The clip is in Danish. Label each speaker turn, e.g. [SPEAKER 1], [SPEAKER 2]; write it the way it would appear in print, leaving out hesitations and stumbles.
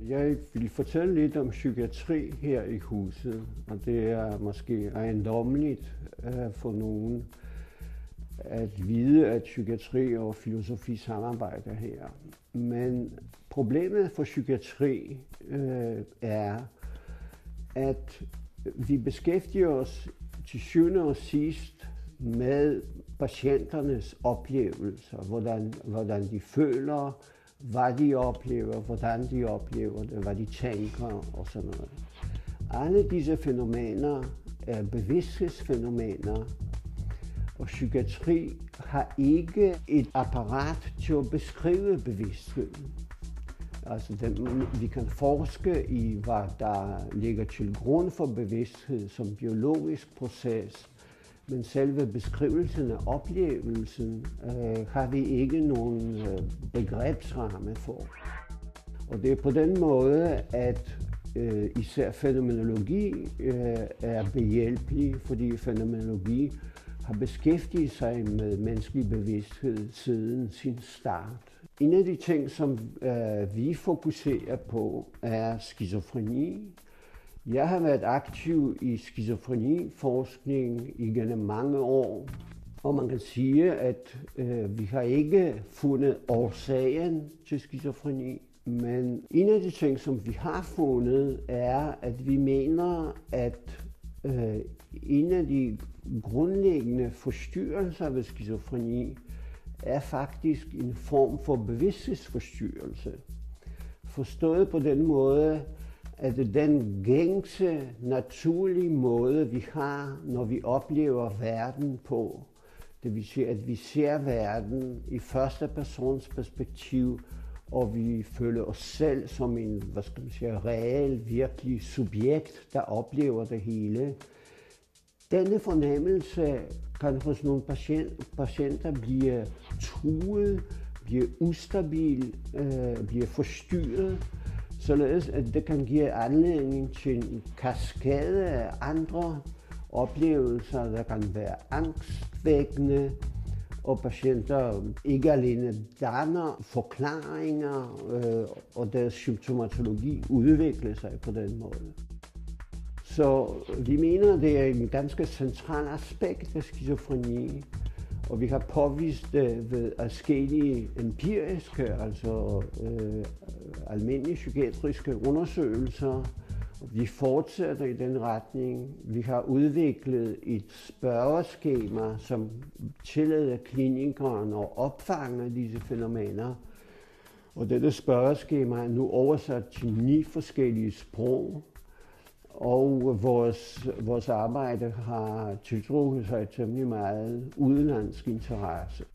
[SPEAKER 1] Jeg vil fortælle lidt om psykiatri her i huset, og det er måske ejendommeligt for nogen at vide, at psykiatri og filosofi samarbejder her. Men problemet for psykiatri er, at vi beskæftiger os til syvende og sidst med patienternes oplevelser, hvordan de føler, hvad de oplever, hvordan de oplever det, hvad de tænker og sådan noget. Alle disse fænomener er bevidsthedsfænomener, og psykiatri har ikke et apparat til at beskrive bevidstheden. Altså vi kan forske i, hvad der ligger til grund for bevidsthed som biologisk proces, men selve beskrivelsen af oplevelsen har vi ikke nogen begrebsramme for. Og det er på den måde, at især fænomenologi er behjælpelig, fordi fænomenologi har beskæftiget sig med menneskelig bevidsthed siden sin start. En af de ting, som vi fokuserer på, er skizofreni. Jeg har været aktiv i skizofreniforskning igennem mange år, og man kan sige, at vi har ikke fundet årsagen til skizofreni. Men en af de ting, som vi har fundet, er, at vi mener, at en af de grundlæggende forstyrrelser ved skizofreni er faktisk en form for bevidsthedsforstyrrelse. Forstået på den måde, at den gængse, naturlige måde, vi har, når vi oplever verden på. Det vil sige, at vi ser verden i første persons perspektiv, og vi føler os selv som en, reel, virkelig subjekt, der oplever det hele. Denne fornemmelse kan hos nogle patienter blive truet, blive ustabil, blive forstyrret, således at det kan give anledning til en kaskade af andre oplevelser, der kan være angstvækkende, og patienter ikke alene danner forklaringer, og deres symptomatologi udvikler sig på den måde. Så vi mener, det er en ganske central aspekt af skizofreni, og vi har påvist det ved adskillige empiriske, altså almindelige psykiatriske undersøgelser. Vi fortsætter i den retning. Vi har udviklet et spørgeskema, som tillader klinikeren at opfange disse fænomener. Og dette spørgeskema er nu oversat til 9 forskellige sprog. Og vores arbejde har tiltrukket sig temmelig meget udenlandsk interesse.